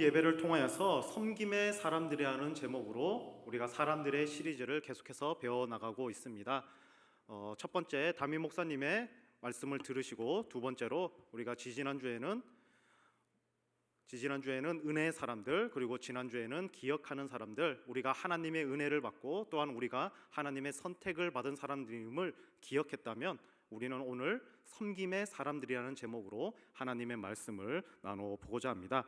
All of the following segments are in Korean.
예배를 통하여서 섬김의 사람들이라는 제목으로 우리가 사람들의 시리즈를 계속해서 배워나가고 있습니다. 첫 번째 담임 목사님의 말씀을 들으시고, 두 번째로 우리가 지지난주에는 은혜의 사람들, 그리고 지난주에는 기억하는 사람들, 우리가 하나님의 은혜를 받고 또한 우리가 하나님의 선택을 받은 사람들임을 기억했다면, 우리는 오늘 섬김의 사람들이라는 제목으로 하나님의 말씀을 나눠보고자 합니다.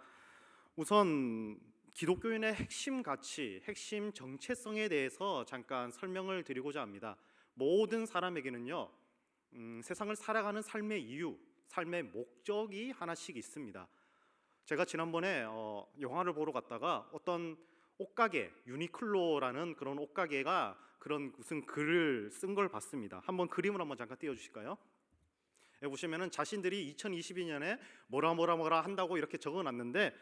우선 기독교인의 핵심 가치, 핵심 정체성에 대해서 잠깐 설명을 드리고자 합니다. 모든 사람에게는요, 세상을 살아가는 삶의 이유, 삶의 목적이 하나씩 있습니다. 제가 지난번에 영화를 보러 갔다가 어떤 옷가게, 유니클로라는 그런 옷가게가 그런 무슨 글을 쓴 걸 봤습니다. 한번 그림을 한번 잠깐 띄워주실까요? 보시면은 자신들이 2022년에 뭐라 한다고 이렇게 적어놨는데,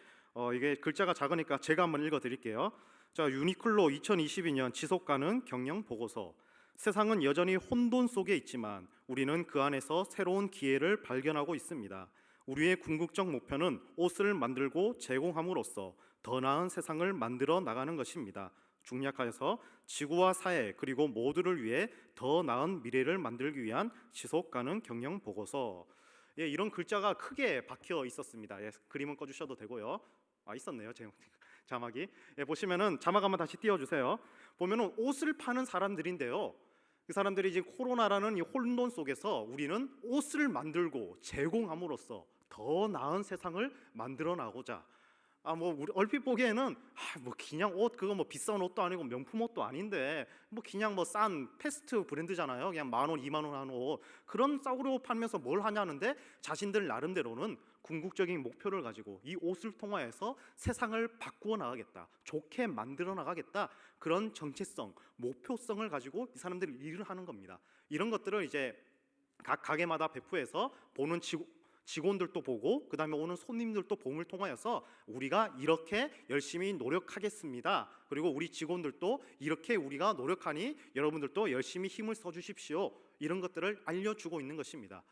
이게 글자가 작으니까 제가 한번 읽어드릴게요. 자, 유니클로 2022년 지속가능 경영 보고서. 세상은 여전히 혼돈 속에 있지만 우리는 그 안에서 새로운 기회를 발견하고 있습니다. 우리의 궁극적 목표는 옷을 만들고 제공함으로써 더 나은 세상을 만들어 나가는 것입니다. 중략하여서 지구와 사회 그리고 모두를 위해 더 나은 미래를 만들기 위한 지속가능 경영 보고서. 이런 글자가 크게 박혀 있었습니다. 그림은 꺼주셔도 되고요. 있었네요, 자막이. 보시면은 자막 한번 다시 띄워주세요. 보면은 옷을 파는 사람들인데요, 그 사람들이 이제 코로나라는 이 혼돈 속에서 우리는 옷을 만들고 제공함으로써 더 나은 세상을 만들어 나고자, 우리 얼핏 보기에는 그냥 옷, 그거 비싼 옷도 아니고 명품 옷도 아닌데 그냥 싼 패스트 브랜드잖아요. 그냥 10,000원, 20,000원 하는 옷, 그런 싸구려 팔면서 뭘 하냐는데, 자신들 나름대로는 궁극적인 목표를 가지고 이 옷을 통하여서 세상을 바꾸어 나가겠다, 좋게 만들어 나가겠다, 그런 정체성, 목표성을 가지고 이 사람들이 일을 하는 겁니다. 이런 것들을 이제 각 가게마다 배포해서 보는 직원들도 보고, 그 다음에 오는 손님들도 봄을 통하여서 우리가 이렇게 열심히 노력하겠습니다, 그리고 우리 직원들도 이렇게 우리가 노력하니 여러분들도 열심히 힘을 써주십시오, 이런 것들을 알려주고 있는 것입니다.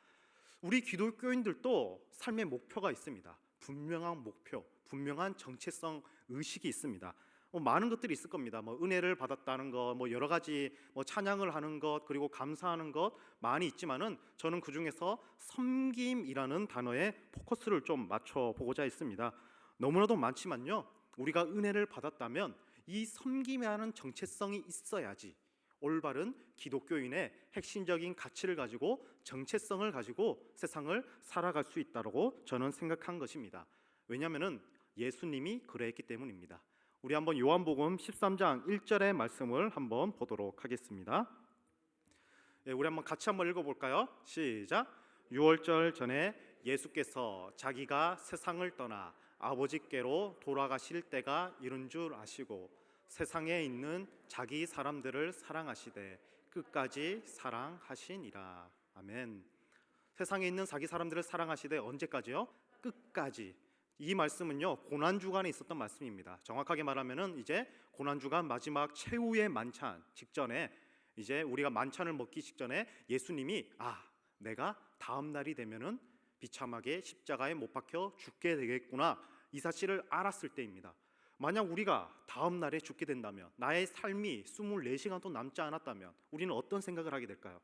우리 기독교인들도 삶의 목표가 있습니다. 분명한 목표, 분명한 정체성 의식이 있습니다. 많은 것들이 있을 겁니다. 은혜를 받았다는 것, 여러 가지 찬양을 하는 것, 그리고 감사하는 것 많이 있지만은, 저는 그 중에서 섬김이라는 단어에 포커스를 좀 맞춰 보고자 했습니다. 너무나도 많지만요, 우리가 은혜를 받았다면 이 섬김이라는 정체성이 있어야지 올바른 기독교인의 핵심적인 가치를 가지고, 정체성을 가지고 세상을 살아갈 수 있다고 저는 생각한 것입니다. 왜냐하면 예수님이 그랬기 때문입니다. 우리 한번 요한복음 13장 1절의 말씀을 한번 보도록 하겠습니다. 우리 한번 같이 한번 읽어볼까요? 시작. 6월절 전에 예수께서 자기가 세상을 떠나 아버지께로 돌아가실 때가 이른 줄 아시고 세상에 있는 자기 사람들을 사랑하시되 끝까지 사랑하시니라. 아멘. 세상에 있는 자기 사람들을 사랑하시되 언제까지요? 끝까지. 이 말씀은요, 고난주간에 있었던 말씀입니다. 정확하게 말하면은 이제 고난주간 마지막 최후의 만찬 직전에, 이제 우리가 만찬을 먹기 직전에 예수님이 내가 다음 날이 되면은 비참하게 십자가에 못 박혀 죽게 되겠구나, 이 사실을 알았을 때입니다. 만약 우리가 다음 날에 죽게 된다면, 나의 삶이 24시간도 남지 않았다면 우리는 어떤 생각을 하게 될까요?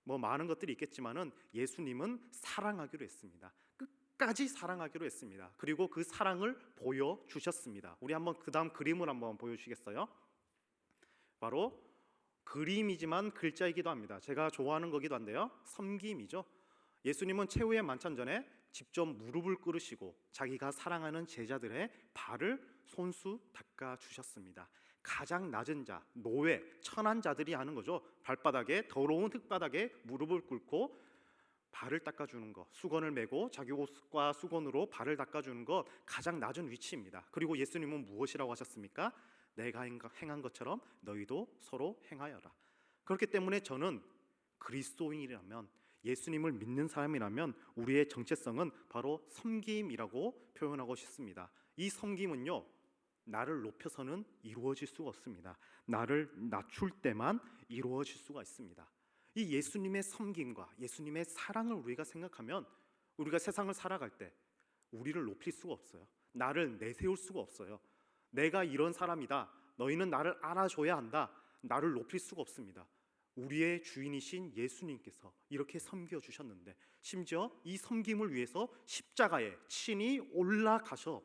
많은 것들이 있겠지만은 예수님은 사랑하기로 했습니다. 끝까지 사랑하기로 했습니다. 그리고 그 사랑을 보여주셨습니다. 우리 한번 그 다음 그림을 한번 보여주시겠어요? 바로 그림이지만 글자이기도 합니다. 제가 좋아하는 거기도 한데요, 섬김이죠. 예수님은 최후의 만찬 전에 직접 무릎을 꿇으시고 자기가 사랑하는 제자들의 발을 손수 닦아 주셨습니다. 가장 낮은 자, 노예, 천한 자들이 하는 거죠. 발바닥에, 더러운 흙바닥에 무릎을 꿇고 발을 닦아주는 것, 수건을 메고 자기 옷과 수건으로 발을 닦아주는 것, 가장 낮은 위치입니다. 그리고 예수님은 무엇이라고 하셨습니까? 내가 행한 것처럼 너희도 서로 행하여라. 그렇기 때문에 저는 그리스도인이라면, 예수님을 믿는 사람이라면 우리의 정체성은 바로 섬김이라고 표현하고 싶습니다. 이 섬김은요, 나를 높여서는 이루어질 수가 없습니다. 나를 낮출 때만 이루어질 수가 있습니다. 이 예수님의 섬김과 예수님의 사랑을 우리가 생각하면, 우리가 세상을 살아갈 때 우리를 높일 수가 없어요. 나를 내세울 수가 없어요. 내가 이런 사람이다, 너희는 나를 알아줘야 한다, 나를 높일 수가 없습니다. 우리의 주인이신 예수님께서 이렇게 섬겨주셨는데, 심지어 이 섬김을 위해서 십자가에 친히 올라가셔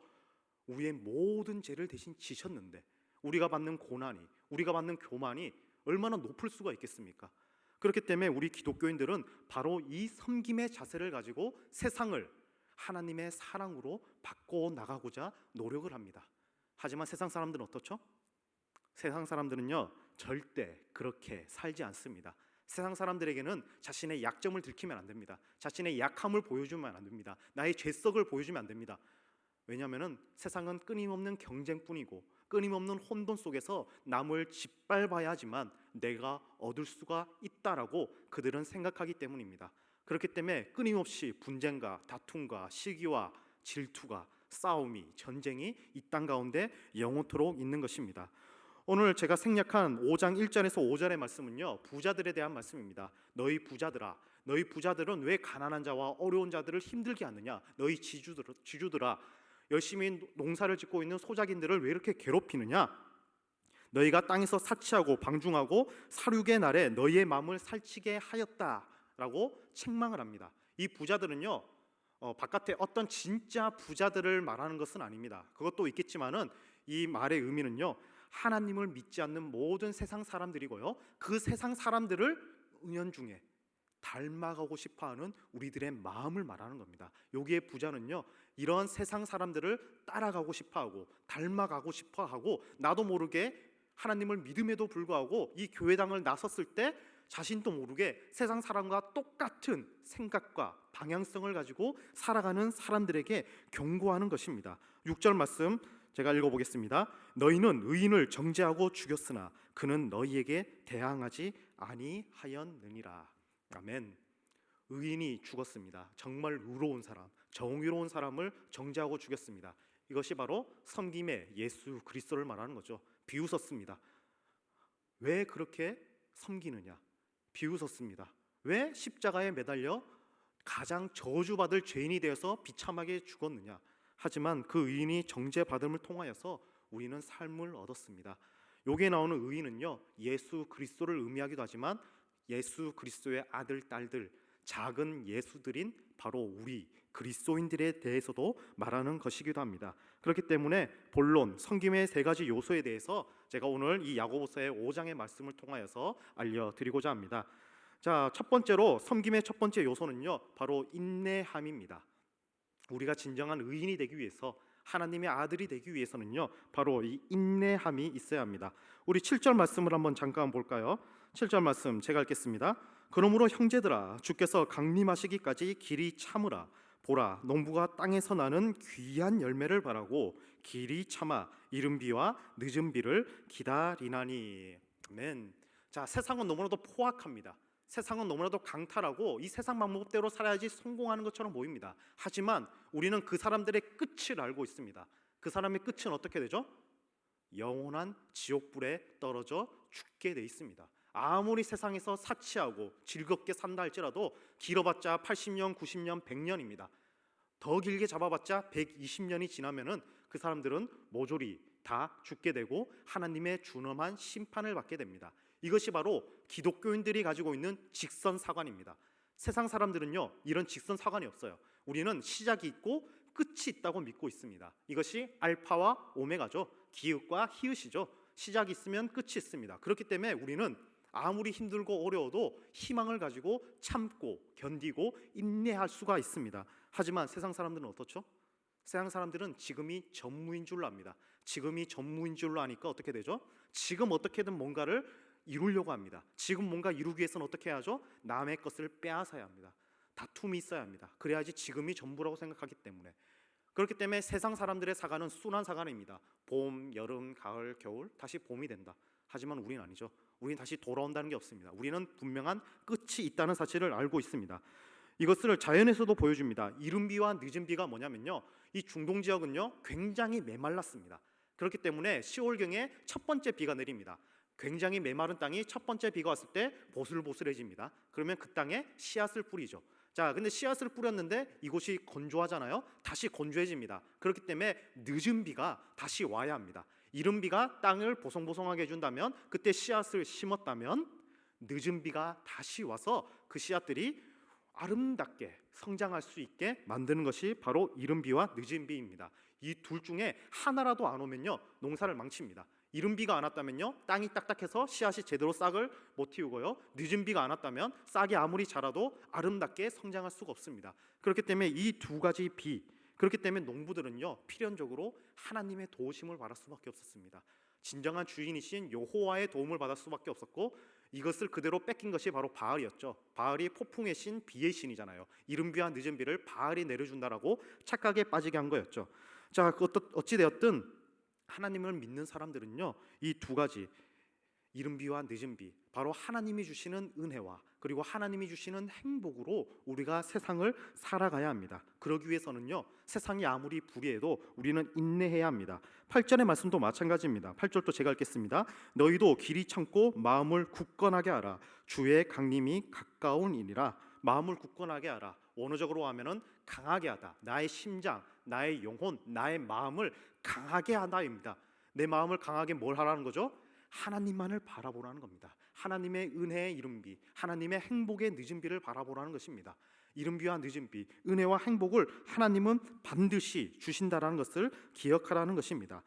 우리의 모든 죄를 대신 지셨는데, 우리가 받는 고난이, 우리가 받는 교만이 얼마나 높을 수가 있겠습니까? 그렇기 때문에 우리 기독교인들은 바로 이 섬김의 자세를 가지고 세상을 하나님의 사랑으로 바꿔 나가고자 노력을 합니다. 하지만 세상 사람들은 어떻죠? 세상 사람들은요, 절대 그렇게 살지 않습니다. 세상 사람들에게는 자신의 약점을 들키면 안 됩니다. 자신의 약함을 보여주면 안 됩니다. 나의 죄성을 보여주면 안 됩니다. 왜냐하면 세상은 끊임없는 경쟁뿐이고 끊임없는 혼돈 속에서 남을 짓밟아야 하지만 내가 얻을 수가 있다라고 그들은 생각하기 때문입니다. 그렇기 때문에 끊임없이 분쟁과 다툼과 시기와 질투가, 싸움이, 전쟁이 이 땅 가운데 영원토록 있는 것입니다. 오늘 제가 생략한 5장 1절에서 5절의 말씀은요, 부자들에 대한 말씀입니다. 너희 부자들아, 너희 부자들은 왜 가난한 자와 어려운 자들을 힘들게 하느냐? 너희 지주들아, 열심히 농사를 짓고 있는 소작인들을 왜 이렇게 괴롭히느냐? 너희가 땅에서 사치하고 방중하고 살육의 날에 너희의 마음을 살치게 하였다라고 책망을 합니다. 이 부자들은요, 바깥에 어떤 진짜 부자들을 말하는 것은 아닙니다. 그것도 있겠지만은 이 말의 의미는요, 하나님을 믿지 않는 모든 세상 사람들이고요, 그 세상 사람들을 은연중에 닮아가고 싶어하는 우리들의 마음을 말하는 겁니다. 여기에 부자는요, 이런 세상 사람들을 따라가고 싶어하고 닮아가고 싶어하고 나도 모르게 하나님을 믿음에도 불구하고 이 교회당을 나섰을 때 자신도 모르게 세상 사람과 똑같은 생각과 방향성을 가지고 살아가는 사람들에게 경고하는 것입니다. 6절 말씀 제가 읽어보겠습니다. 너희는 의인을 정죄하고 죽였으나 그는 너희에게 대항하지 아니하였느니라. 아멘. 의인이 죽었습니다. 정말 의로운 사람, 정의로운 사람을 정죄하고 죽였습니다. 이것이 바로 섬김의 예수 그리스도를 말하는 거죠. 비웃었습니다. 왜 그렇게 섬기느냐? 비웃었습니다. 왜 십자가에 매달려 가장 저주받을 죄인이 되어서 비참하게 죽었느냐? 하지만 그 의인이 정죄받음을 통하여서 우리는 삶을 얻었습니다. 여기에 나오는 의인은요, 예수 그리스도를 의미하기도 하지만 예수 그리스도의 아들, 딸들, 작은 예수들인 바로 우리 그리스도인들에 대해서도 말하는 것이기도 합니다. 그렇기 때문에 본론 섬김의 세 가지 요소에 대해서 제가 오늘 이 야고보서의 5장의 말씀을 통하여서 알려드리고자 합니다. 자, 첫 번째로 섬김의 첫 번째 요소는요, 바로 인내함입니다. 우리가 진정한 의인이 되기 위해서, 하나님의 아들이 되기 위해서는요, 바로 이 인내함이 있어야 합니다. 우리 7절 말씀을 한번 잠깐 볼까요? 7절 말씀 제가 읽겠습니다. 그러므로 형제들아, 주께서 강림하시기까지 길이 참으라. 보라, 농부가 땅에서 나는 귀한 열매를 바라고 길이 참아 이른 비와 늦은 비를 기다리나니. 아멘. 자, 세상은 너무나도 포악합니다. 세상은 너무나도 강탈하고 이 세상 방법대로 살아야지 성공하는 것처럼 보입니다. 하지만 우리는 그 사람들의 끝을 알고 있습니다. 그 사람의 끝은 어떻게 되죠? 영원한 지옥불에 떨어져 죽게 돼 있습니다. 아무리 세상에서 사치하고 즐겁게 산다 할지라도 길어봤자 80년, 90년, 100년입니다. 더 길게 잡아봤자 120년이 지나면은 그 사람들은 모조리 다 죽게 되고 하나님의 준엄한 심판을 받게 됩니다. 이것이 바로 기독교인들이 가지고 있는 직선사관입니다. 세상 사람들은요, 이런 직선사관이 없어요. 우리는 시작이 있고 끝이 있다고 믿고 있습니다. 이것이 알파와 오메가죠. 기읒과 히읗이죠. 시작이 있으면 끝이 있습니다. 그렇기 때문에 우리는 아무리 힘들고 어려워도 희망을 가지고 참고 견디고 인내할 수가 있습니다. 하지만 세상 사람들은 어떻죠? 세상 사람들은 지금이 전무인 줄로 압니다. 지금이 전무인 줄로 아니까 어떻게 되죠? 지금 어떻게든 뭔가를 이루려고 합니다. 지금 뭔가 이루기 위해서는 어떻게 해야죠? 남의 것을 빼앗아야 합니다. 다툼이 있어야 합니다. 그래야지 지금이 전부라고 생각하기 때문에. 그렇기 때문에 세상 사람들의 사과는 순환 사과입니다. 봄, 여름, 가을, 겨울, 다시 봄이 된다. 하지만 우리는 아니죠. 우리는 다시 돌아온다는 게 없습니다. 우리는 분명한 끝이 있다는 사실을 알고 있습니다. 이것을 자연에서도 보여줍니다. 이른 비와 늦은 비가 뭐냐면요, 이 중동 지역은요 굉장히 메말랐습니다. 그렇기 때문에 10월경에 첫 번째 비가 내립니다. 굉장히 메마른 땅이 첫 번째 비가 왔을 때 보슬보슬해집니다. 그러면 그 땅에 씨앗을 뿌리죠. 자, 근데 씨앗을 뿌렸는데 이곳이 건조하잖아요. 다시 건조해집니다. 그렇기 때문에 늦은 비가 다시 와야 합니다. 이른 비가 땅을 보송보송하게 해준다면, 그때 씨앗을 심었다면 늦은 비가 다시 와서 그 씨앗들이 아름답게 성장할 수 있게 만드는 것이 바로 이른 비와 늦은 비입니다. 이 둘 중에 하나라도 안 오면요, 농사를 망칩니다. 이른 비가 안 왔다면요, 땅이 딱딱해서 씨앗이 제대로 싹을 못 틔우고요, 늦은 비가 안 왔다면 싹이 아무리 자라도 아름답게 성장할 수가 없습니다. 그렇기 때문에 이 두 가지 비, 그렇기 때문에 농부들은요, 필연적으로 하나님의 도우심을 받을 수밖에 없었습니다. 진정한 주인이신 여호와의 도움을 받을 수밖에 없었고, 이것을 그대로 뺏긴 것이 바로 바알이었죠. 바알이 폭풍의 신, 비의 신이잖아요. 이른 비와 늦은 비를 바알이 내려준다라고 착각에 빠지게 한 거였죠. 자, 어찌되었든 하나님을 믿는 사람들은요, 이 두 가지, 이른 비와 늦은 비, 바로 하나님이 주시는 은혜와 그리고 하나님이 주시는 행복으로 우리가 세상을 살아가야 합니다. 그러기 위해서는요, 세상이 아무리 불의해도 우리는 인내해야 합니다. 8절의 말씀도 마찬가지입니다. 8절도 제가 읽겠습니다. 너희도 길이 참고 마음을 굳건하게 하라. 주의 강림이 가까운이니라. 마음을 굳건하게 하라. 원어적으로 하면은 강하게 하다. 나의 심장, 나의 영혼, 나의 마음을 강하게 하다입니다. 내 마음을 강하게 뭘 하라는 거죠? 하나님만을 바라보라는 겁니다. 하나님의 은혜의 이른 비, 하나님의 행복의 늦은 비를 바라보라는 것입니다. 이른 비와 늦은 비, 은혜와 행복을 하나님은 반드시 주신다라는 것을 기억하라는 것입니다.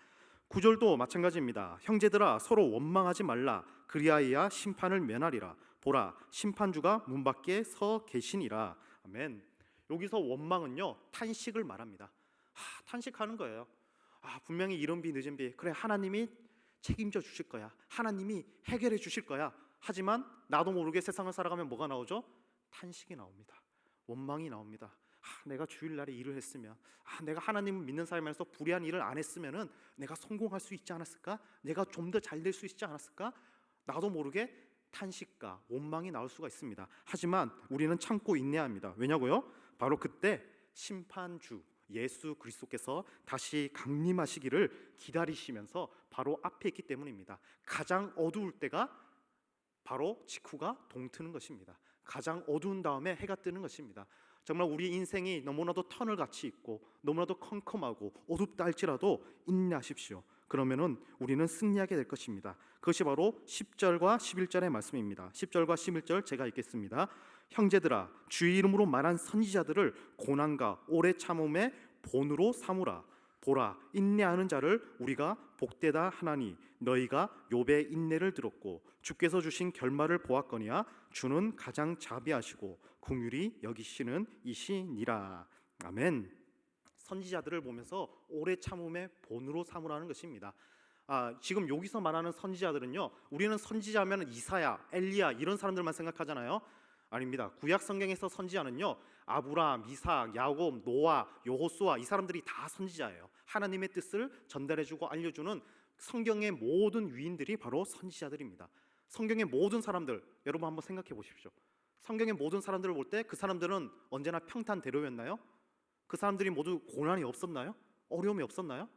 9절도 마찬가지입니다. 형제들아, 서로 원망하지 말라. 그리하여야 심판을 면하리라. 보라, 심판주가 문 밖에 서 계시니라. 아멘. 여기서 원망은요, 탄식을 말합니다. 탄식하는 거예요. 분명히 이른 비 늦은 비, 그래, 하나님이 책임져 주실 거야, 하나님이 해결해 주실 거야. 하지만 나도 모르게 세상을 살아가면 뭐가 나오죠? 탄식이 나옵니다. 원망이 나옵니다. 내가 주일날에 일을 했으면, 내가 하나님을 믿는 삶에서 불의한 일을 안 했으면은 내가 성공할 수 있지 않았을까? 내가 좀 더 잘 될 수 있지 않았을까? 나도 모르게 탄식과 원망이 나올 수가 있습니다. 하지만 우리는 참고 인내합니다. 왜냐고요? 바로 그때 심판주 예수 그리스도께서 다시 강림하시기를 기다리시면서 바로 앞에 있기 때문입니다. 가장 어두울 때가 바로 직후가 동트는 것입니다. 가장 어두운 다음에 해가 뜨는 것입니다. 정말 우리 인생이 너무나도 터널같이 있고 너무나도 컴컴하고 어둡다 할지라도 인내하십시오. 그러면은 우리는 승리하게 될 것입니다. 그것이 바로 10절과 11절의 말씀입니다. 10절과 11절 제가 읽겠습니다. 형제들아, 주의 이름으로 말한 선지자들을 고난과 오래 참음의 본으로 삼으라. 보라, 인내하는 자를 우리가 복되다 하나니 너희가 욥의 인내를 들었고 주께서 주신 결말을 보았거니와 주는 가장 자비하시고 긍휼히 여기시는 이시니라. 아멘. 선지자들을 보면서 오래 참음의 본으로 삼으라는 것입니다. 지금 여기서 말하는 선지자들은요, 우리는 선지자하면 이사야, 엘리야 이런 사람들만 생각하잖아요. 아닙니다. 구약 성경에서 선지자는요, 아브라함, 이삭, 야곱, 노아, 여호수아 이 사람들이 다 선지자예요. 하나님의 뜻을 전달해주고 알려주는 성경의 모든 위인들이 바로 선지자들입니다. 성경의 모든 사람들, 여러분 한번 생각해 보십시오. 성경의 모든 사람들을 볼 때 그 사람들은 언제나 평탄대로였나요? 그 사람들이 모두 고난이 없었나요? 어려움이 없었나요?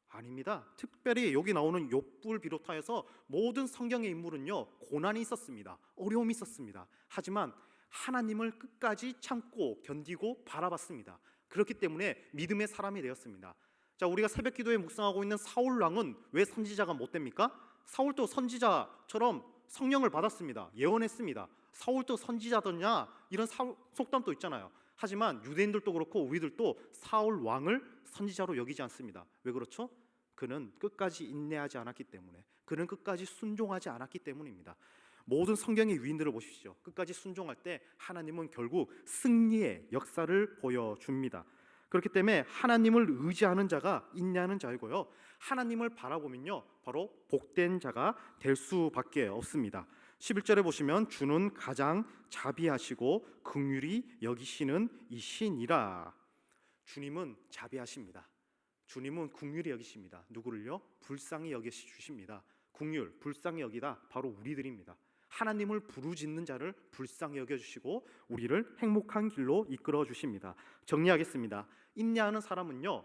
아닙니다. 특별히 여기 나오는 욥을 비롯하여서 모든 성경의 인물은요, 고난이 있었습니다. 어려움이 있었습니다. 하지만 하나님을 끝까지 참고 견디고 바라봤습니다. 그렇기 때문에 믿음의 사람이 되었습니다. 자, 우리가 새벽 기도에 묵상하고 있는 사울 왕은 왜 선지자가 못 됩니까? 사울도 선지자처럼 성령을 받았습니다. 예언했습니다. 사울도 선지자더냐 이런 속담도 있잖아요. 하지만 유대인들도 그렇고 우리들도 사울 왕을 선지자로 여기지 않습니다. 왜 그렇죠? 그는 끝까지 인내하지 않았기 때문에, 그는 끝까지 순종하지 않았기 때문입니다. 모든 성경의 위인들을 보십시오. 끝까지 순종할 때 하나님은 결국 승리의 역사를 보여줍니다. 그렇기 때문에 하나님을 의지하는 자가 인내하는 자이고요, 하나님을 바라보면요 바로 복된 자가 될 수밖에 없습니다. 11절에 보시면 주는 가장 자비하시고 긍휼히 여기시는 이시니라. 주님은 자비하십니다. 주님은 긍휼히 여기십니다. 누구를요? 불쌍히 여기시 주십니다. 긍휼, 불쌍히 여기다 바로 우리들입니다. 하나님을 부르짖는 자를 불쌍히 여겨주시고 우리를 행복한 길로 이끌어 주십니다. 정리하겠습니다. 인내하는 사람은요,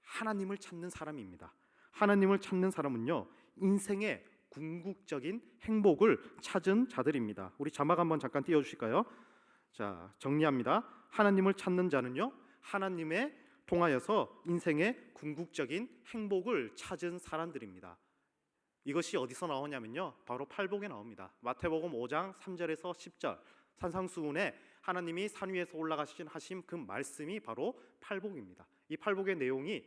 하나님을 찾는 사람입니다. 하나님을 찾는 사람은요, 인생의 궁극적인 행복을 찾은 자들입니다. 우리 자막 한번 잠깐 띄워주실까요? 자, 정리합니다. 하나님을 찾는 자는요, 하나님의 통하여서 인생의 궁극적인 행복을 찾은 사람들입니다. 이것이 어디서 나오냐면요, 바로 팔복에 나옵니다. 마태복음 5장 3절에서 10절, 산상수훈에 하나님이 산 위에서 올라가신 그 말씀이 바로 팔복입니다. 이 팔복의 내용이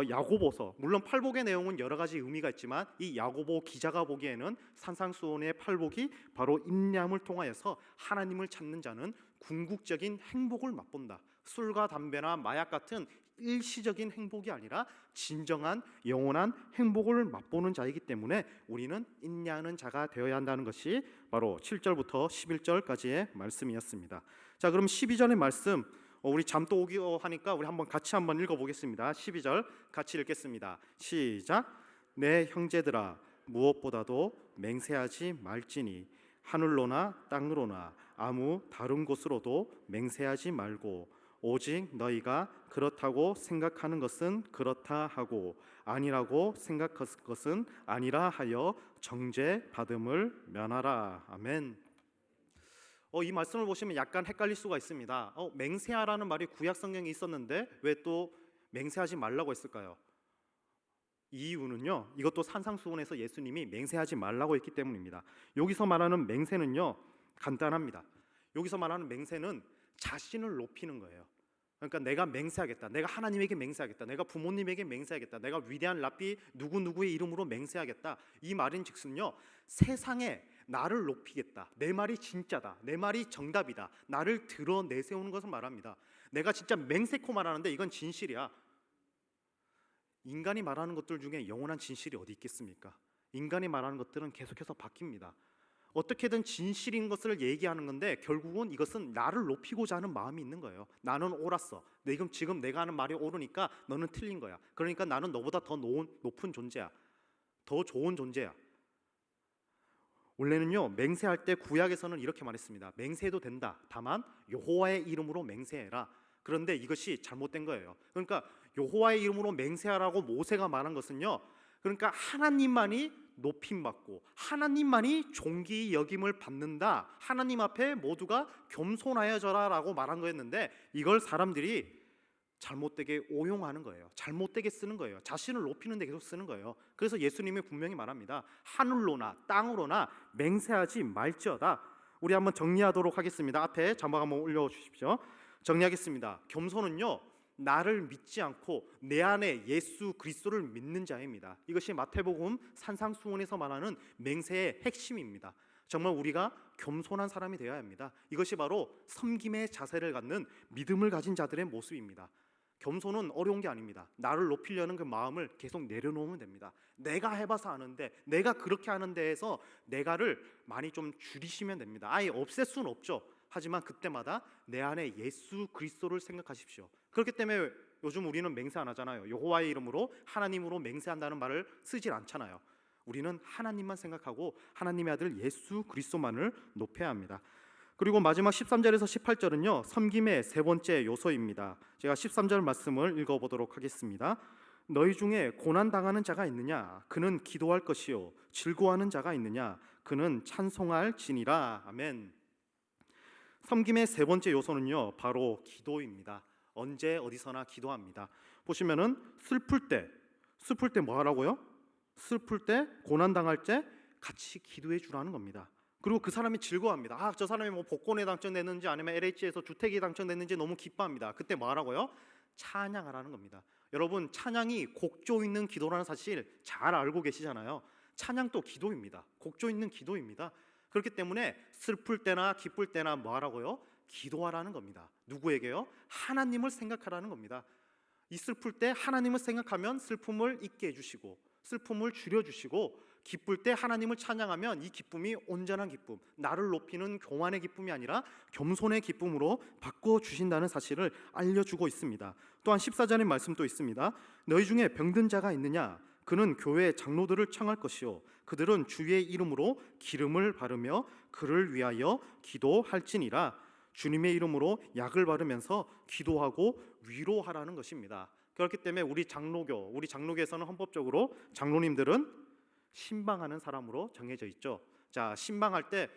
야고보서, 물론 팔복의 내용은 여러 가지 의미가 있지만 이 야고보 기자가 보기에는 산상수훈의 팔복이 바로 인내함을 통하여서 하나님을 찾는 자는 궁극적인 행복을 맛본다. 술과 담배나 마약 같은 일시적인 행복이 아니라 진정한 영원한 행복을 맛보는 자이기 때문에 우리는 인내하는 자가 되어야 한다는 것이 바로 7절부터 11절까지의 말씀이었습니다. 자, 그럼 12절의 말씀, 우리 잠도 오기 하니까 우리 같이 한번 읽어보겠습니다. 12절 같이 읽겠습니다. 시작. 내 형제들아, 무엇보다도 맹세하지 말지니 하늘로나 땅으로나 아무 다른 곳으로도 맹세하지 말고 오직 너희가 그렇다고 생각하는 것은 그렇다 하고 아니라고 생각할 것은 아니라 하여 정죄받음을 면하라. 아멘. 이 말씀을 보시면 약간 헷갈릴 수가 있습니다. 맹세하라는 말이 구약 성경에 있었는데 왜 또 맹세하지 말라고 했을까요? 이유는요, 이것도 산상수훈에서 예수님이 맹세하지 말라고 했기 때문입니다. 여기서 말하는 맹세는요, 간단합니다. 여기서 말하는 맹세는 자신을 높이는 거예요. 그러니까 내가 맹세하겠다, 내가 하나님에게 맹세하겠다, 내가 부모님에게 맹세하겠다, 내가 위대한 랍비 누구누구의 이름으로 맹세하겠다, 이 말인즉슨요, 세상에 나를 높이겠다, 내 말이 진짜다, 내 말이 정답이다, 나를 드러 내세우는 것을 말합니다. 내가 진짜 맹세코 말하는데 이건 진실이야. 인간이 말하는 것들 중에 영원한 진실이 어디 있겠습니까? 인간이 말하는 것들은 계속해서 바뀝니다. 어떻게든 진실인 것을 얘기하는 건데 결국은 이것은 나를 높이고자 하는 마음이 있는 거예요. 나는 옳았어. 지금 내가 하는 말이 옳으니까 너는 틀린 거야. 그러니까 나는 너보다 더 높은 존재야. 더 좋은 존재야. 원래는요, 맹세할 때 구약에서는 이렇게 말했습니다. 맹세해도 된다. 다만 여호와의 이름으로 맹세해라. 그런데 이것이 잘못된 거예요. 그러니까 여호와의 이름으로 맹세하라고 모세가 말한 것은요, 그러니까 하나님만이 높임받고 하나님만이 존귀 여김을 받는다, 하나님 앞에 모두가 겸손하여져라라고 말한 거였는데 이걸 사람들이 잘못되게 오용하는 거예요. 잘못되게 쓰는 거예요. 자신을 높이는 데 계속 쓰는 거예요. 그래서 예수님이 분명히 말합니다. 하늘로나 땅으로나 맹세하지 말지어다. 우리 한번 정리하도록 하겠습니다. 앞에 자막 한번 올려주십시오. 정리하겠습니다. 겸손은요, 나를 믿지 않고 내 안에 예수 그리스도를 믿는 자입니다. 이것이 마태복음 산상수훈에서 말하는 맹세의 핵심입니다. 정말 우리가 겸손한 사람이 되어야 합니다. 이것이 바로 섬김의 자세를 갖는 믿음을 가진 자들의 모습입니다. 겸손은 어려운 게 아닙니다. 나를 높이려는 그 마음을 계속 내려놓으면 됩니다. 내가 해봐서 아는데, 내가 그렇게 하는데 해서 내가를 많이 좀 줄이시면 됩니다. 아예 없앨 수는 없죠. 하지만 그때마다 내 안에 예수 그리스도를 생각하십시오. 그렇기 때문에 요즘 우리는 맹세 안 하잖아요. 여호와의 이름으로 하나님으로 맹세한다는 말을 쓰질 않잖아요. 우리는 하나님만 생각하고 하나님의 아들 예수 그리스도만을 높여야 합니다. 그리고 마지막 13절에서 18절은요, 섬김의 세 번째 요소입니다. 제가 13절 말씀을 읽어보도록 하겠습니다. 너희 중에 고난당하는 자가 있느냐? 그는 기도할 것이요. 즐거워하는 자가 있느냐? 그는 찬송할 지니라. 아멘. 섬김의 세 번째 요소는요, 바로 기도입니다. 언제 어디서나 기도합니다. 보시면은 슬플 때 뭐 하라고요? 슬플 때, 고난당할 때 같이 기도해 주라는 겁니다. 그리고 그 사람이 즐거워합니다. 저 사람이 뭐 복권에 당첨됐는지 아니면 LH에서 주택이 당첨됐는지 너무 기뻐합니다. 그때 뭐 하라고요? 찬양하라는 겁니다. 여러분, 찬양이 곡조 있는 기도라는 사실 잘 알고 계시잖아요. 찬양도 기도입니다. 곡조 있는 기도입니다. 그렇기 때문에 슬플 때나 기쁠 때나 뭐 하라고요? 기도하라는 겁니다. 누구에게요? 하나님을 생각하라는 겁니다. 이 슬플 때 하나님을 생각하면 슬픔을 잊게 해주시고 슬픔을 줄여주시고, 기쁠 때 하나님을 찬양하면 이 기쁨이 온전한 기쁨, 나를 높이는 교만의 기쁨이 아니라 겸손의 기쁨으로 바꿔주신다는 사실을 알려주고 있습니다. 또한 14절의 말씀도 있습니다. 너희 중에 병든 자가 있느냐? 그는 교회 장로들을 청할 것이요 그들은 주의 이름으로 기름을 바르며 그를 위하여 기도할지니라. 주님의 이름으로 약을 바르면서 기도하고 위로하라는 것입니다. 그렇기 때문에 우리 장로교에서는 헌법적으로 장로님들은 신방하는 사람으로 정해져 있죠. 자, 신방할 때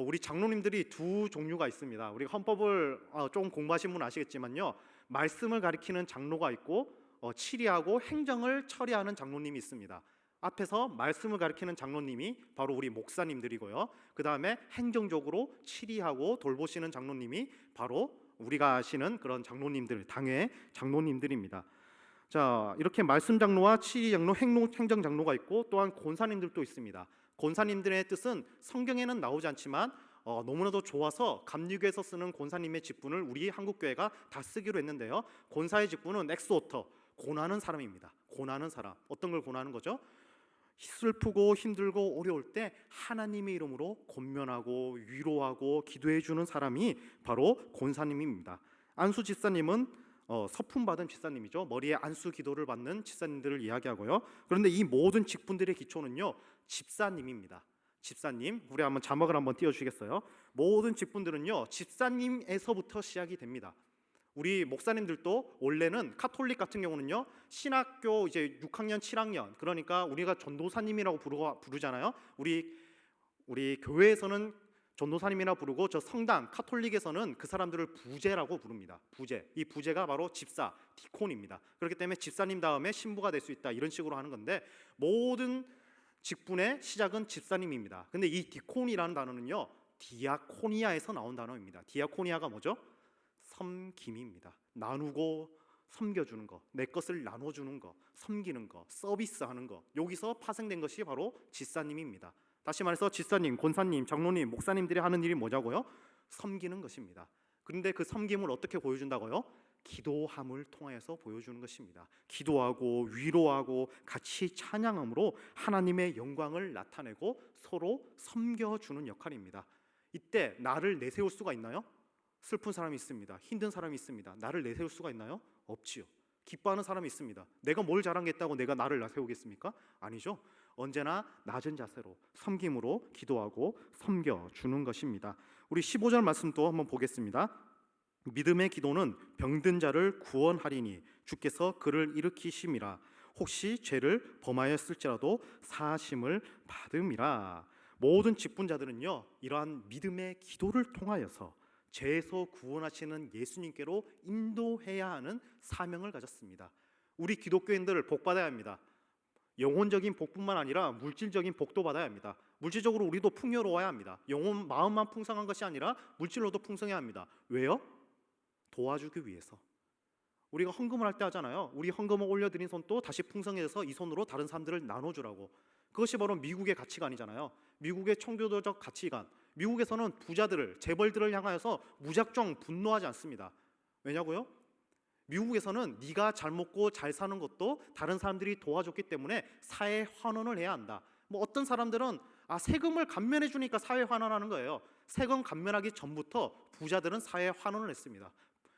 우리 장로님들이 두 종류가 있습니다. 우리 헌법을 조금 공부하신 분 아시겠지만요, 말씀을 가리키는 장로가 있고 치리하고 행정을 처리하는 장로님이 있습니다. 앞에서 말씀을 가리키는 장로님이 바로 우리 목사님들이고요, 그 다음에 행정적으로 치리하고 돌보시는 장로님이 바로 우리가 아시는 그런 장로님들, 당회 장로님들입니다. 자, 이렇게 말씀 장로와 치리 장로, 행정 장로가 있고 또한 권사님들도 있습니다. 권사님들의 뜻은 성경에는 나오지 않지만 너무나도 좋아서 감리교에서 쓰는 권사님의 직분을 우리 한국교회가 다 쓰기로 했는데요, 권사의 직분은 엑소터, 고난하는 사람입니다. 고난하는 사람, 어떤 걸 고난하는 거죠? 슬프고 힘들고 어려울 때 하나님의 이름으로 권면하고 위로하고 기도해 주는 사람이 바로 권사님입니다. 안수 집사님은 서품 받은 집사님이죠. 머리에 안수 기도를 받는 집사님들을 이야기하고요. 그런데 이 모든 직분들의 기초는요, 집사님입니다. 집사님, 우리 한번 자막을 한번 띄워주시겠어요? 모든 직분들은요, 집사님에서부터 시작이 됩니다. 우리 목사님들도 원래는 카톨릭 같은 경우는요, 신학교 이제 6학년, 7학년, 그러니까 우리가 전도사님이라고 부르잖아요. 우리 교회에서는 전도사님이라 부르고 저 성당 카톨릭에서는 그 사람들을 부제라고 부릅니다. 부제. 이 부제가 바로 집사, 디콘입니다. 그렇기 때문에 집사님 다음에 신부가 될 수 있다, 이런 식으로 하는 건데, 모든 직분의 시작은 집사님입니다. 근데 이 디콘이라는 단어는요, 디아코니아에서 나온 단어입니다. 디아코니아가 뭐죠? 섬김입니다. 나누고 섬겨주는 거, 내 것을 나눠주는 거, 섬기는 거, 서비스하는 거, 여기서 파생된 것이 바로 집사님입니다. 다시 말해서 집사님, 권사님, 장로님, 목사님들이 하는 일이 뭐냐고요? 섬기는 것입니다. 그런데 그 섬김을 어떻게 보여준다고요? 기도함을 통하여서 보여주는 것입니다. 기도하고 위로하고 같이 찬양함으로 하나님의 영광을 나타내고 서로 섬겨주는 역할입니다. 이때 나를 내세울 수가 있나요? 슬픈 사람이 있습니다. 힘든 사람이 있습니다. 나를 내세울 수가 있나요? 없지요. 기뻐하는 사람이 있습니다. 내가 뭘 잘하겠다고 내가 나를 내세우겠습니까? 아니죠. 언제나 낮은 자세로 섬김으로 기도하고 섬겨주는 것입니다. 우리 15절 말씀도 한번 보겠습니다. 믿음의 기도는 병든 자를 구원하리니 주께서 그를 일으키심이라. 혹시 죄를 범하였을지라도 사하심을 받음이라. 모든 직분자들은요, 이러한 믿음의 기도를 통하여서 죄에서 구원하시는 예수님께로 인도해야 하는 사명을 가졌습니다. 우리 기독교인들을 복 받아야 합니다. 영혼적인 복뿐만 아니라 물질적인 복도 받아야 합니다. 물질적으로 우리도 풍요로워야 합니다. 영혼, 마음만 풍성한 것이 아니라 물질로도 풍성해야 합니다. 왜요? 도와주기 위해서. 우리가 헌금을 할 때 하잖아요. 우리 헌금을 올려드린 손도 다시 풍성해져서 이 손으로 다른 사람들을 나눠주라고. 그것이 바로 미국의 가치관이잖아요. 미국의 청교도적 가치관. 미국에서는 부자들을, 재벌들을 향하여서 무작정 분노하지 않습니다. 왜냐고요? 미국에서는 네가 잘 먹고 잘 사는 것도 다른 사람들이 도와줬기 때문에 사회 환원을 해야 한다. 어떤 사람들은 세금을 감면해 주니까 사회 환원하는 거예요. 세금 감면하기 전부터 부자들은 사회 환원을 했습니다.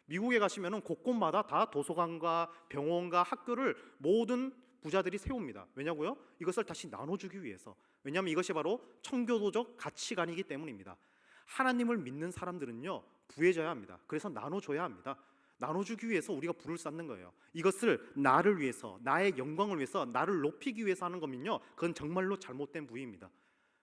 미국에 가시면은 곳곳마다 다 도서관과 병원과 학교를 모든 부자들이 세웁니다. 왜냐고요? 이것을 다시 나눠주기 위해서. 왜냐하면 이것이 바로 청교도적 가치관이기 때문입니다. 하나님을 믿는 사람들은요, 부해져야 합니다. 그래서 나눠줘야 합니다. 나눠주기 위해서 우리가 불을 쌓는 거예요. 이것을 나를 위해서, 나의 영광을 위해서, 나를 높이기 위해서 하는 거면요, 그건 정말로 잘못된 부입니다.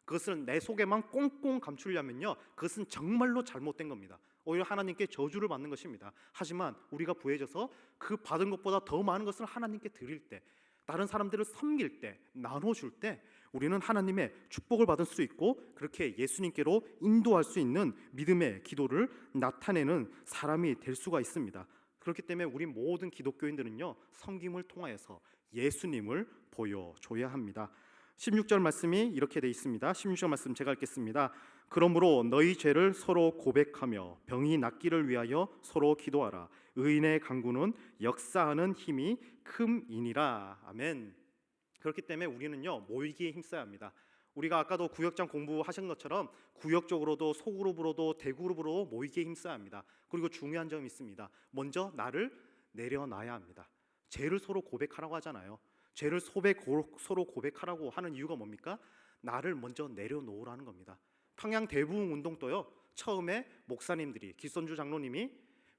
그것을 내 속에만 꽁꽁 감추려면요, 그것은 정말로 잘못된 겁니다. 오히려 하나님께 저주를 받는 것입니다. 하지만 우리가 부해져서 그 받은 것보다 더 많은 것을 하나님께 드릴 때, 다른 사람들을 섬길 때, 나눠줄 때 우리는 하나님의 축복을 받을 수 있고, 그렇게 예수님께로 인도할 수 있는 믿음의 기도를 나타내는 사람이 될 수가 있습니다. 그렇기 때문에 우리 모든 기독교인들은요, 섬김을 통하여서 예수님을 보여줘야 합니다. 16절 말씀이 이렇게 되어 있습니다. 16절 말씀 제가 읽겠습니다. 그러므로 너희 죄를 서로 고백하며 병이 낫기를 위하여 서로 기도하라. 의인의 간구는 역사하는 힘이 큼이니라. 아멘. 그렇기 때문에 우리는요, 모이기에 힘써야 합니다. 우리가 아까도 구역장 공부하신 것처럼 구역적으로도 소그룹으로도 대그룹으로 모이기에 힘써야 합니다. 그리고 중요한 점이 있습니다. 먼저 나를 내려놔야 합니다. 죄를 서로 고백하라고 하잖아요. 죄를 서로 고백하라고 하는 이유가 뭡니까? 나를 먼저 내려놓으라는 겁니다. 평양 대부흥 운동도요, 처음에 목사님들이, 기선주 장로님이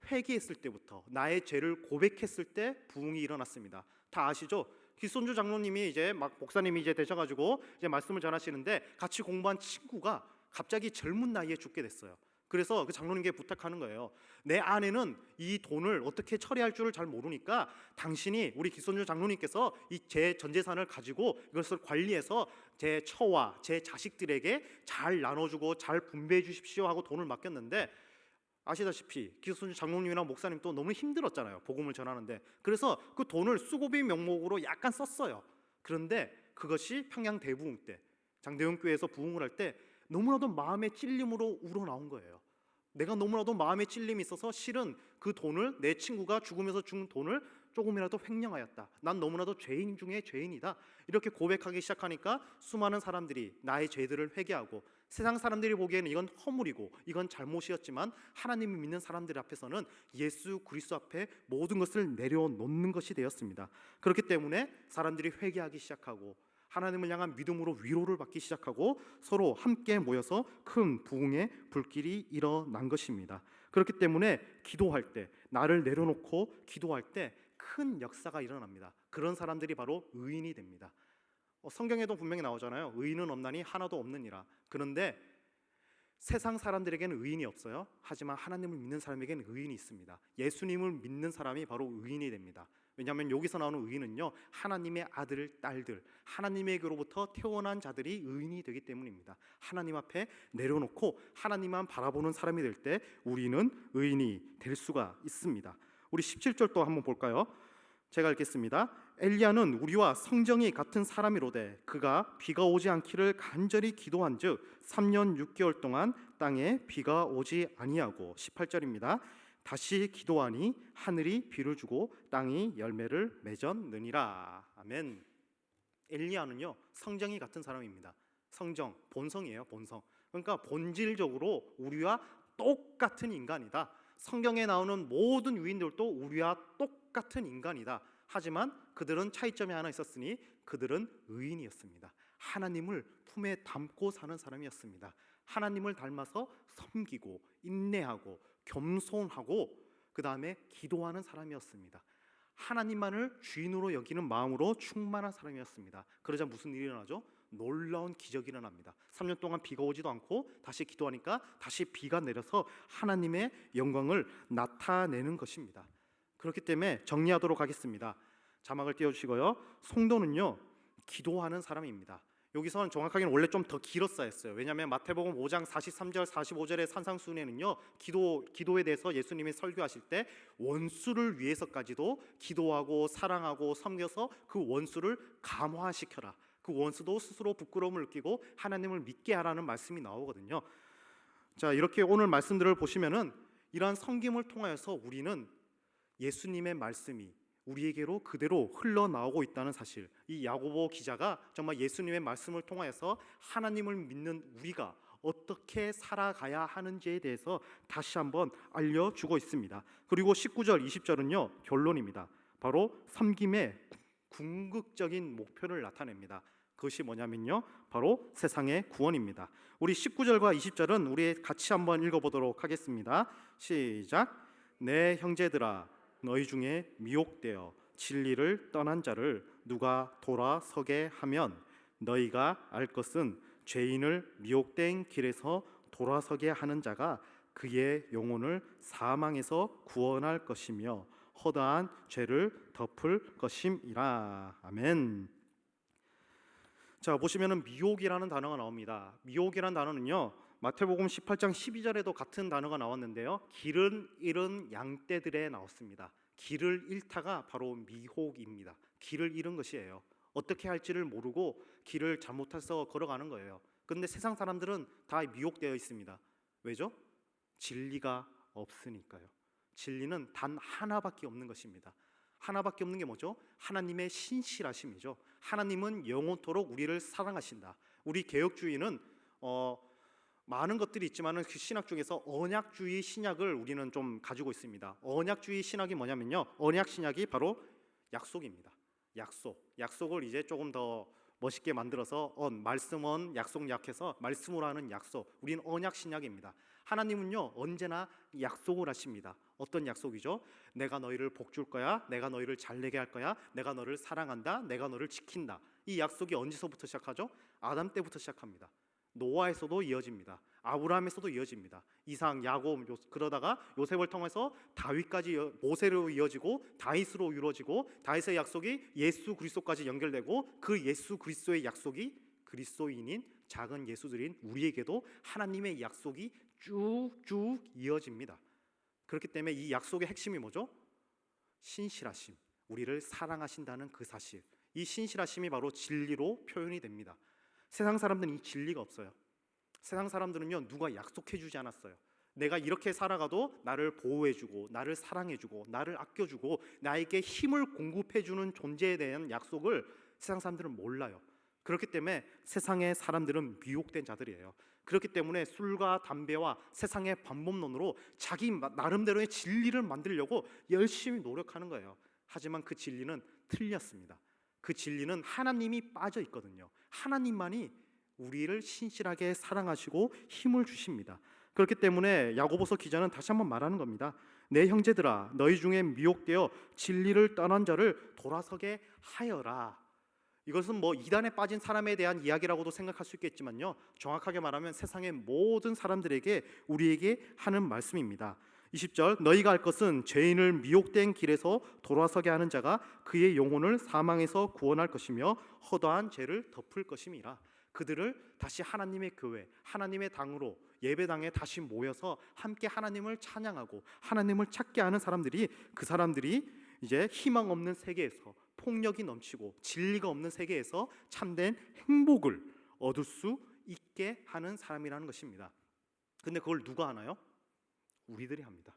회개했을 때부터, 나의 죄를 고백했을 때 부흥이 일어났습니다. 다 아시죠? 기선주 장로님이 이제 막 목사님이 이제 되셔가지고 이제 말씀을 전하시는데 같이 공부한 친구가 갑자기 젊은 나이에 죽게 됐어요. 그래서 그 장로님께 부탁하는 거예요. 내 아내는 이 돈을 어떻게 처리할 줄을 잘 모르니까 당신이, 우리 기손주 장로님께서 이 제 전 재산을 가지고 이것을 관리해서 제 처와 제 자식들에게 잘 나눠주고 잘 분배해 주십시오 하고 돈을 맡겼는데, 아시다시피 기손주 장로님이나 목사님 또 너무 힘들었잖아요, 복음을 전하는데. 그래서 그 돈을 수고비 명목으로 약간 썼어요. 그런데 그것이 평양 대부흥 때, 장대웅 교회에서 부흥을 할 때 너무나도 마음의 찔림으로 우러나온 거예요. 내가 너무나도 마음의 찔림이 있어서 실은 그 돈을, 내 친구가 죽으면서 준 돈을 조금이라도 횡령하였다, 난 너무나도 죄인 중에 죄인이다, 이렇게 고백하기 시작하니까 수많은 사람들이 나의 죄들을 회개하고, 세상 사람들이 보기에는 이건 허물이고 이건 잘못이었지만 하나님을 믿는 사람들 앞에서는 예수 그리스도 앞에 모든 것을 내려놓는 것이 되었습니다. 그렇기 때문에 사람들이 회개하기 시작하고 하나님을 향한 믿음으로 위로를 받기 시작하고 서로 함께 모여서 큰 부흥의 불길이 일어난 것입니다. 그렇기 때문에 기도할 때, 나를 내려놓고 기도할 때 큰 역사가 일어납니다. 그런 사람들이 바로 의인이 됩니다. 성경에도 분명히 나오잖아요. 의인은 없나니 하나도 없느니라. 그런데 세상 사람들에게는 의인이 없어요. 하지만 하나님을 믿는 사람에게는 의인이 있습니다. 예수님을 믿는 사람이 바로 의인이 됩니다. 왜냐하면 여기서 나오는 의인은요, 하나님의 아들, 딸들, 하나님에게로부터 태어난 자들이 의인이 되기 때문입니다. 하나님 앞에 내려놓고 하나님만 바라보는 사람이 될 때 우리는 의인이 될 수가 있습니다. 우리 17절 또 한번 볼까요? 제가 읽겠습니다. 엘리야는 우리와 성정이 같은 사람이로되 그가 비가 오지 않기를 간절히 기도한즉 3년 6개월 동안 땅에 비가 오지 아니하고, 18절입니다. 다시 기도하니 하늘이 비를 주고 땅이 열매를 맺었느니라. 아멘. 엘리야는요, 성정이 같은 사람입니다. 성정, 본성이에요, 본성. 그러니까 본질적으로 우리와 똑같은 인간이다. 성경에 나오는 모든 유인들도 우리와 똑같은 인간이다. 하지만 그들은 차이점이 하나 있었으니 그들은 의인이었습니다. 하나님을 품에 담고 사는 사람이었습니다. 하나님을 닮아서 섬기고 인내하고 겸손하고 그 다음에 기도하는 사람이었습니다. 하나님만을 주인으로 여기는 마음으로 충만한 사람이었습니다. 그러자 무슨 일이 일어나죠? 놀라운 기적이 일어납니다. 3년 동안 비가 오지도 않고 다시 기도하니까 다시 비가 내려서 하나님의 영광을 나타내는 것입니다. 그렇기 때문에 정리하도록 하겠습니다. 자막을 띄워주시고요. 성도는요, 기도하는 사람입니다. 여기서는 정확하게는 원래 좀 더 길었어야 했어요. 왜냐하면 마태복음 5장 43절 45절의 산상수훈에는요, 기도에 대해서 예수님이 설교하실 때 원수를 위해서까지도 기도하고 사랑하고 섬겨서 그 원수를 감화시켜라, 그 원수도 스스로 부끄러움을 느끼고 하나님을 믿게 하라는 말씀이 나오거든요. 자, 이렇게 오늘 말씀들을 보시면은 이러한 섬김을 통하여서 우리는 예수님의 말씀이 우리에게로 그대로 흘러나오고 있다는 사실, 이 야고보 기자가 정말 예수님의 말씀을 통하여서 하나님을 믿는 우리가 어떻게 살아가야 하는지에 대해서 다시 한번 알려주고 있습니다. 그리고 19절 20절은요 결론입니다. 바로 섬김의 궁극적인 목표를 나타냅니다. 그것이 뭐냐면요, 바로 세상의 구원입니다. 우리 19절과 20절은 우리 같이 한번 읽어보도록 하겠습니다. 시작. 내 형제들아, 너희 중에 미혹되어 진리를 떠난 자를 누가 돌아서게 하면 너희가 알 것은 죄인을 미혹된 길에서 돌아서게 하는 자가 그의 영혼을 사망에서 구원할 것이며 허다한 죄를 덮을 것임이라. 아멘. 자, 보시면은 미혹이라는 단어가 나옵니다. 미혹이라는 단어는요, 마태복음 18장 12절에도 같은 단어가 나왔는데요, 길을 잃은 양떼들에 나왔습니다. 길을 잃다가 바로 미혹입니다. 길을 잃은 것이에요. 어떻게 할지를 모르고 길을 잘못해서 걸어가는 거예요. 그런데 세상 사람들은 다 미혹되어 있습니다. 왜죠? 진리가 없으니까요. 진리는 단 하나밖에 없는 것입니다. 하나밖에 없는 게 뭐죠? 하나님의 신실하심이죠. 하나님은 영원토록 우리를 사랑하신다. 우리 개혁주의는 많은 것들이 있지만 그 신학 중에서 언약주의 신약을 우리는 좀 가지고 있습니다. 언약주의 신학이 뭐냐면요, 언약 신약이 바로 약속입니다. 약속을 이제 조금 더 멋있게 만들어서 말씀 약속 약해서 말씀으로 하는 약속, 우리는 언약 신약입니다. 하나님은요 언제나 약속을 하십니다. 어떤 약속이죠? 내가 너희를 복 줄 거야, 내가 너희를 잘 되게 할 거야, 내가 너를 사랑한다, 내가 너를 지킨다. 이 약속이 언제서부터 시작하죠? 아담 때부터 시작합니다. 노아에서도 이어집니다. 아브라함에서도 이어집니다. 이삭, 야곱, 그러다가 요셉을 통해서 다윗까지 모세로 이어지고 다윗으로 이루어지고 다윗의 약속이 예수 그리스도까지 연결되고 그 예수 그리스도의 약속이 그리스도인인 작은 예수들인 우리에게도 하나님의 약속이 쭉쭉 이어집니다. 그렇기 때문에 이 약속의 핵심이 뭐죠? 신실하심, 우리를 사랑하신다는 그 사실. 이 신실하심이 바로 진리로 표현이 됩니다. 세상 사람들은 이 진리가 없어요. 세상 사람들은요, 누가 약속해주지 않았어요. 내가 이렇게 살아가도 나를 보호해주고 나를 사랑해주고 나를 아껴주고 나에게 힘을 공급해주는 존재에 대한 약속을 세상 사람들은 몰라요. 그렇기 때문에 세상의 사람들은 미혹된 자들이에요. 그렇기 때문에 술과 담배와 세상의 반복론으로 자기 나름대로의 진리를 만들려고 열심히 노력하는 거예요. 하지만 그 진리는 틀렸습니다. 그 진리는 하나님이 빠져 있거든요. 하나님만이 우리를 신실하게 사랑하시고 힘을 주십니다. 그렇기 때문에 야고보서 기자는 다시 한번 말하는 겁니다. 내 형제들아, 너희 중에 미혹되어 진리를 떠난 자를 돌아서게 하여라. 이것은 뭐 이단에 빠진 사람에 대한 이야기라고도 생각할 수 있겠지만요, 정확하게 말하면 세상의 모든 사람들에게 우리에게 하는 말씀입니다. 20절, 너희가 알 것은 죄인을 미혹된 길에서 돌아서게 하는 자가 그의 영혼을 사망에서 구원할 것이며 허다한 죄를 덮을 것임이라. 그들을 다시 하나님의 교회, 하나님의 당으로 예배당에 다시 모여서 함께 하나님을 찬양하고 하나님을 찾게 하는 사람들이, 그 사람들이 이제 희망 없는 세계에서, 폭력이 넘치고 진리가 없는 세계에서 참된 행복을 얻을 수 있게 하는 사람이라는 것입니다. 근데 그걸 누가 하나요? 우리들이 합니다.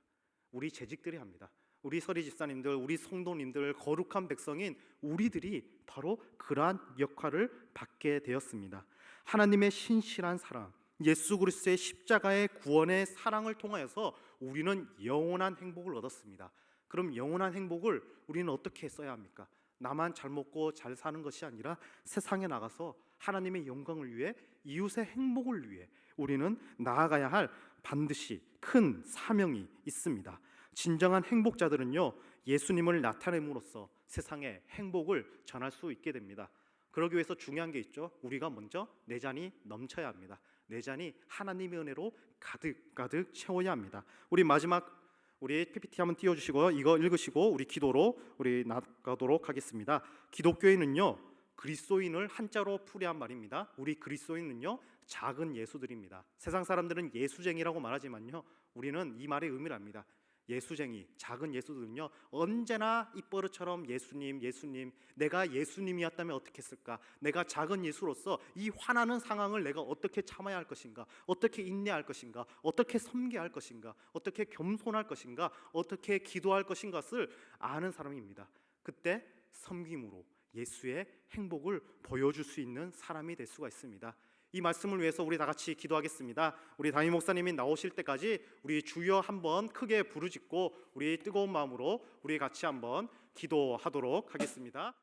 우리 재직들이 합니다. 우리 서리 집사님들, 우리 성도님들, 거룩한 백성인 우리들이 바로 그러한 역할을 받게 되었습니다. 하나님의 신실한 사랑, 예수 그리스도의 십자가의 구원의 사랑을 통하여서 우리는 영원한 행복을 얻었습니다. 그럼 영원한 행복을 우리는 어떻게 써야 합니까? 나만 잘 먹고 잘 사는 것이 아니라 세상에 나가서 하나님의 영광을 위해, 이웃의 행복을 위해 우리는 나아가야 할 반드시 큰 사명이 있습니다. 진정한 행복자들은요, 예수님을 나타냄으로써 세상에 행복을 전할 수 있게 됩니다. 그러기 위해서 중요한 게 있죠. 우리가 먼저 내 잔이 넘쳐야 합니다. 내 잔이 하나님의 은혜로 가득 채워야 합니다. 우리 마지막 우리 PPT 한번 띄워주시고 이거 읽으시고 우리 기도로 우리 나가도록 하겠습니다. 기독교인은요, 그리스도인을 한자로 풀이한 말입니다. 우리 그리스도인은요, 작은 예수들입니다. 세상 사람들은 예수쟁이라고 말하지만요, 우리는 이 말의 의미를 압니다. 예수쟁이, 작은 예수들은요, 언제나 입버릇처럼 예수님, 예수님, 내가 예수님이었다면 어떻게 했을까? 내가 작은 예수로서 이 화나는 상황을 내가 어떻게 참아야 할 것인가? 어떻게 인내할 것인가? 어떻게 섬겨야 할 것인가? 어떻게 겸손할 것인가? 어떻게 기도할 것인가를 아는 사람입니다. 그때 섬김으로 예수의 행복을 보여줄 수 있는 사람이 될 수가 있습니다. 이 말씀을 위해서 우리 다 같이 기도하겠습니다. 우리 담임 목사님이 나오실 때까지 우리 주여 한번 크게 부르짖고 우리 뜨거운 마음으로 우리 같이 한번 기도하도록 하겠습니다.